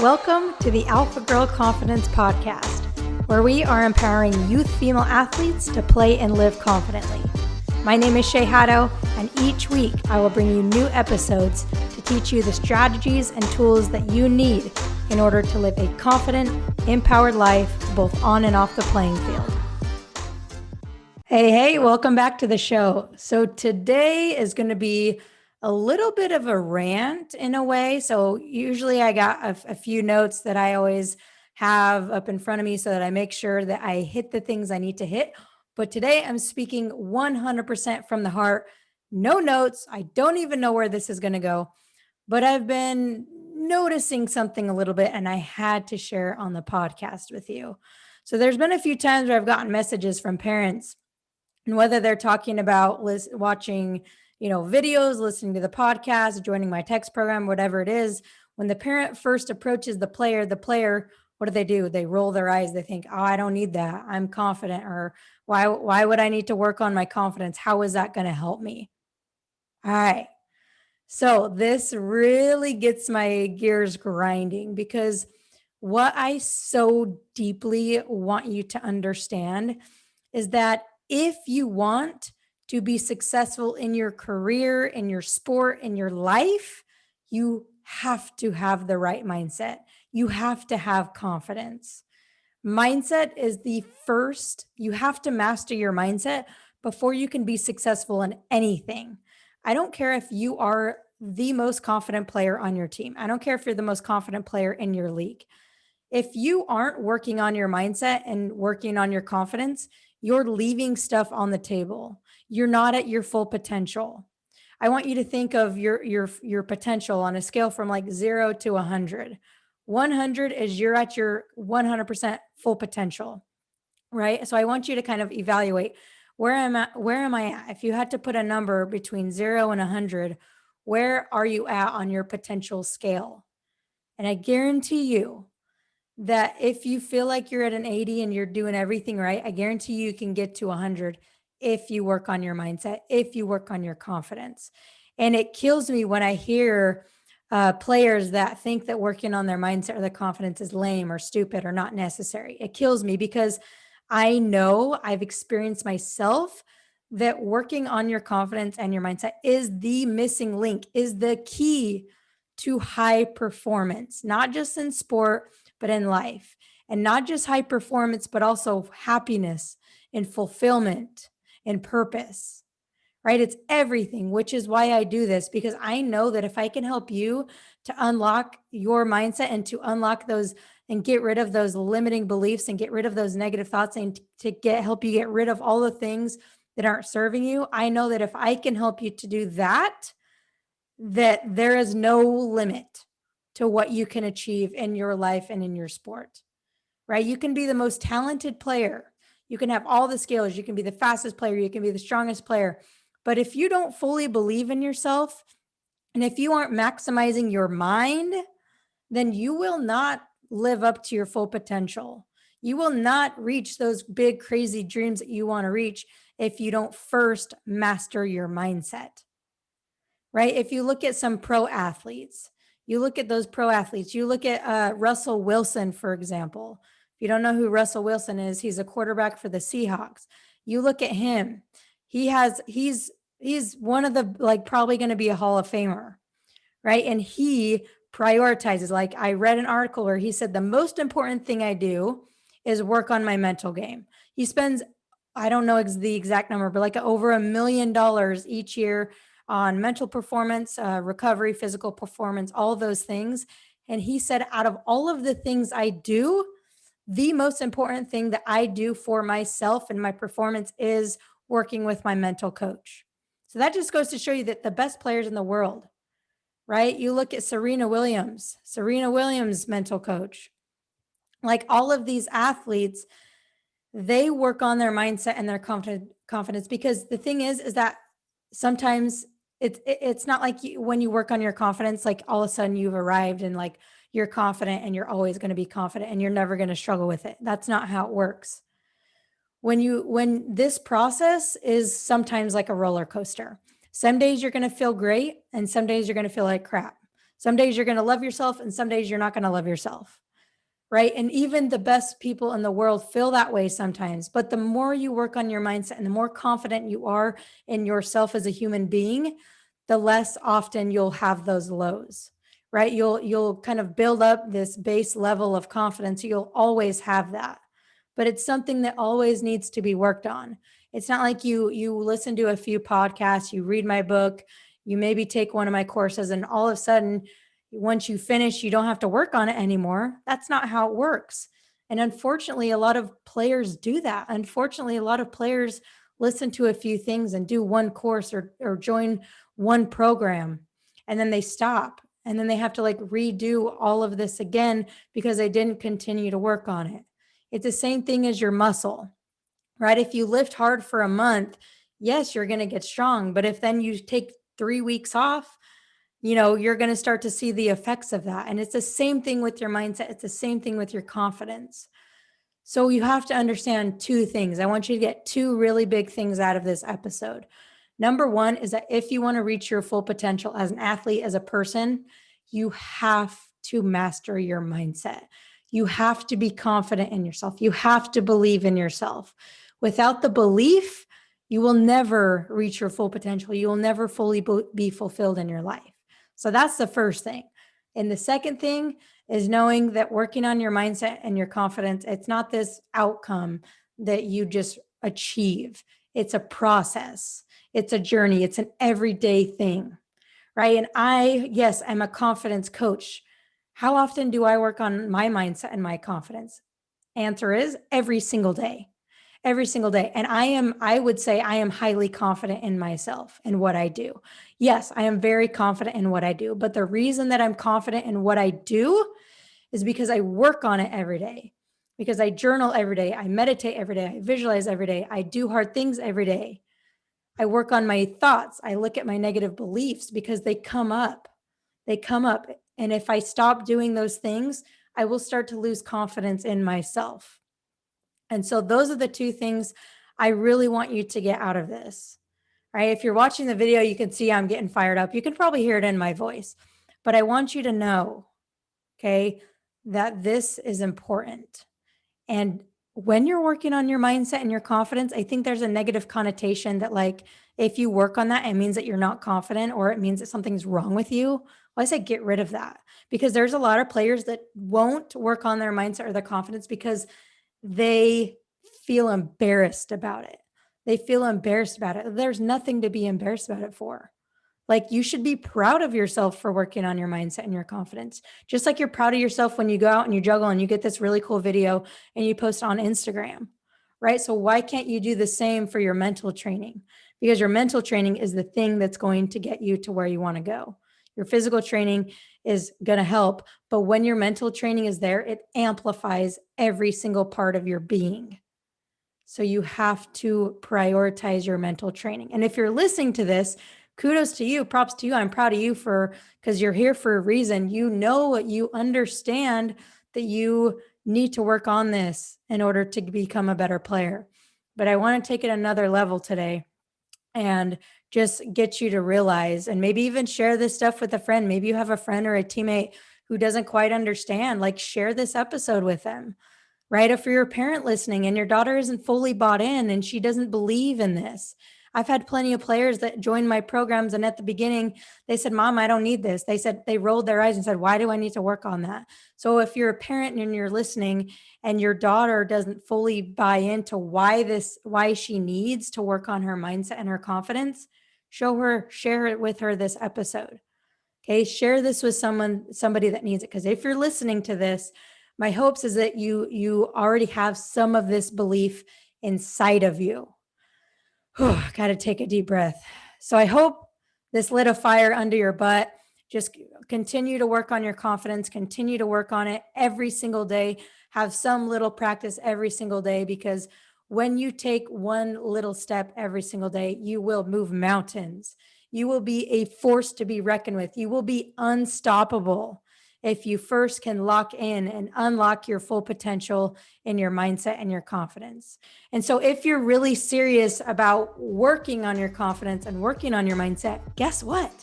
Welcome to the Alpha Girl Confidence Podcast, where we are empowering youth female athletes to play and live confidently. My name is Shay, and each week I will bring you new episodes to teach you the strategies and tools that you need in order to live a confident, empowered life both on and off the playing field. Hey, welcome back to the show. So today is going to be a little bit of a rant in a way. So usually I got a few notes that I always have up in front of me so that I make sure that I hit the things I need to hit. But today I'm speaking 100% from the heart, no notes. I don't even know where this is going to go, but I've been noticing something a little bit and I had to share on the podcast with you. So there's been a few times where I've gotten messages from parents, and whether they're talking about watching videos, listening to the podcast, joining my text program, whatever it is, when the parent first approaches the player, what do? They roll their eyes. They think, oh, I don't need that. I'm confident. Or why would I need to work on my confidence? How is that going to help me? All right. So this really gets my gears grinding, because what I so deeply want you to understand is that if you want to be successful in your career, in your sport, in your life, you have to have the right mindset. You have to have confidence. Mindset is the first. You have to master your mindset before you can be successful in anything. I don't care if you are the most confident player on your team. I don't care if you're the most confident player in your league. If you aren't working on your mindset and working on your confidence, you're leaving stuff on the table. You're not at your full potential. I want you to think of your potential on a scale from like 0 to 100. 100 is you're at your 100% full potential, right? So I want you to kind of evaluate, where am I at? If you had to put a number between 0 and 100, where are you at on your potential scale? And I guarantee you that if you feel like you're at an 80 and you're doing everything right, I guarantee you can get to 100 if you work on your mindset, if you work on your confidence. And it kills me when I hear players that think that working on their mindset or their confidence is lame or stupid or not necessary. It kills me, because I know I've experienced myself that working on your confidence and your mindset is the missing link, is the key to high performance, not just in sport, but in life. And not just high performance, but also happiness and fulfillment and purpose, right? It's everything, which is why I do this, because I know that if I can help you to unlock your mindset and to unlock those and get rid of those limiting beliefs and get rid of those negative thoughts and to help you get rid of all the things that aren't serving you, I know that if I can help you to do that, that there is no limit to what you can achieve in your life and in your sport, right? You can be the most talented player. You can have all the skills. You can be the fastest player. You can be the strongest player. But if you don't fully believe in yourself, and if you aren't maximizing your mind, then you will not live up to your full potential. You will not reach those big, crazy dreams that you want to reach if you don't first master your mindset, right? If you look at some pro athletes, you look at Russell Wilson, for example. If you don't know who Russell Wilson is, he's a quarterback for the Seahawks. You look at him, he's one of the, probably going to be a Hall of Famer, right? And he prioritizes, like I read an article where he said, the most important thing I do is work on my mental game. He spends, I don't know the exact number, but like over $1 million each year on mental performance, recovery, physical performance, all those things. And he said, out of all of the things I do, the most important thing that I do for myself and my performance is working with my mental coach. So that just goes to show you that the best players in the world, right? You look at Serena Williams, mental coach, like all of these athletes, they work on their mindset and their confidence, because the thing is that sometimes it's not like when you work on your confidence, like all of a sudden you've arrived and like you're confident and you're always going to be confident and you're never going to struggle with it. That's not how it works. When this process is sometimes like a roller coaster. Some days you're going to feel great and some days you're going to feel like crap. Some days you're going to love yourself and some days you're not going to love yourself. Right. And even the best people in the world feel that way sometimes. But the more you work on your mindset and the more confident you are in yourself as a human being, the less often you'll have those lows. Right. You'll kind of build up this base level of confidence. You'll always have that. But it's something that always needs to be worked on. It's not like you listen to a few podcasts, you read my book, you maybe take one of my courses, and all of a sudden once you finish, you don't have to work on it anymore. That's not how it works. And unfortunately, a lot of players do that. Unfortunately, a lot of players listen to a few things and do one course or join one program, and then they stop. And then they have to like redo all of this again because they didn't continue to work on it. It's the same thing as your muscle, right? If you lift hard for a month, yes, you're going to get strong. But if then you take 3 weeks off, you're going to start to see the effects of that. And it's the same thing with your mindset. It's the same thing with your confidence. So you have to understand two things. I want you to get two really big things out of this episode. Number one is that if you want to reach your full potential as an athlete, as a person, you have to master your mindset. You have to be confident in yourself. You have to believe in yourself. Without the belief, you will never reach your full potential. You will never fully be fulfilled in your life. So that's the first thing. And the second thing is knowing that working on your mindset and your confidence, it's not this outcome that you just achieve. It's a process. It's a journey. It's an everyday thing, right? And yes, I'm a confidence coach. How often do I work on my mindset and my confidence? Answer is every single day. Every single day. And I would say I am highly confident in myself and what I do. Yes, I am very confident in what I do. But the reason that I'm confident in what I do is because I work on it every day, because I journal every day. I meditate every day. I visualize every day. I do hard things every day. I work on my thoughts. I look at my negative beliefs because they come up. They come up. And if I stop doing those things, I will start to lose confidence in myself. And so those are the two things I really want you to get out of this, right? If you're watching the video, you can see I'm getting fired up. You can probably hear it in my voice, but I want you to know, okay, that this is important. And when you're working on your mindset and your confidence, I think there's a negative connotation that like, if you work on that, it means that you're not confident or it means that something's wrong with you. Well, I say get rid of that, because there's a lot of players that won't work on their mindset or their confidence because they feel embarrassed about it. They feel embarrassed about it. There's nothing to be embarrassed about it for. Like, you should be proud of yourself for working on your mindset and your confidence. Just like you're proud of yourself when you go out and you juggle and you get this really cool video and you post on Instagram, right? So why can't you do the same for your mental training? Because your mental training is the thing that's going to get you to where you want to go. Your physical training is going to help, but when your mental training is there, it amplifies every single part of your being. So you have to prioritize your mental training. And if you're listening to this, kudos to you, props to you. I'm proud of you because you're here for a reason. You understand that you need to work on this in order to become a better player. But I want to take it another level today and just get you to realize, and maybe even share this stuff with a friend. Maybe you have a friend or a teammate who doesn't quite understand, like share this episode with them, right? If you're a parent listening and your daughter isn't fully bought in and she doesn't believe in this. I've had plenty of players that joined my programs, and at the beginning they said, Mom, I don't need this. They rolled their eyes and said, why do I need to work on that? So if you're a parent and you're listening and your daughter doesn't fully buy into why she needs to work on her mindset and her confidence, share it with her this episode. Okay. Share this with somebody that needs it. Because if you're listening to this, my hopes is that you already have some of this belief inside of you. Got to take a deep breath. So I hope this lit a fire under your butt. Just continue to work on your confidence, continue to work on it every single day. Have some little practice every single day, because when you take one little step every single day, you will move mountains. You will be a force to be reckoned with. You will be unstoppable if you first can lock in and unlock your full potential in your mindset and your confidence. And so if you're really serious about working on your confidence and working on your mindset, guess what?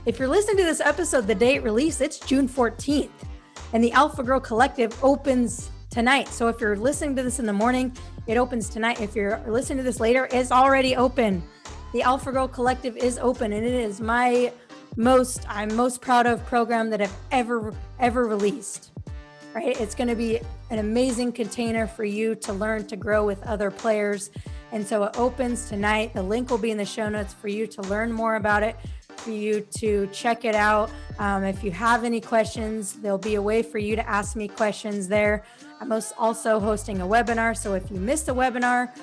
if you're listening to this episode, the day it released, it's June 14th. And the Alpha Girl Collective opens tonight. So if you're listening to this in the morning, it opens tonight. If you're listening to this later, it's already open. The Alpha Girl Collective is open, and it is I'm most proud of program that I've ever released. Right? It's going to be an amazing container for you to learn to grow with other players. And so it opens tonight. The link will be in the show notes for you to learn more about it, for you to check it out. If you have any questions, there'll be a way for you to ask me questions there. I'm also hosting a webinar. So if you missed the webinar,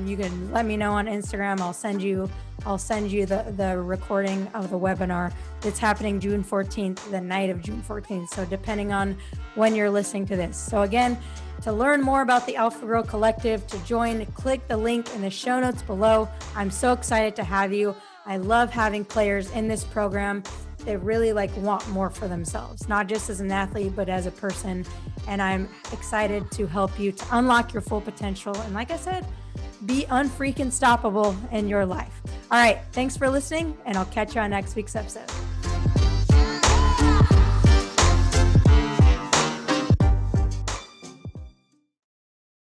you can let me know on Instagram. I'll send you the recording of the webinar. It's happening June 14th, the night of June 14th. So depending on when you're listening to this. So again, to learn more about the Alpha Girl Collective, to join, click the link in the show notes below. I'm so excited to have you. I love having players in this program that really want more for themselves, not just as an athlete, but as a person. And I'm excited to help you to unlock your full potential. And like I said, be unfreaking stoppable in your life. All right. Thanks for listening, and I'll catch you on next week's episode.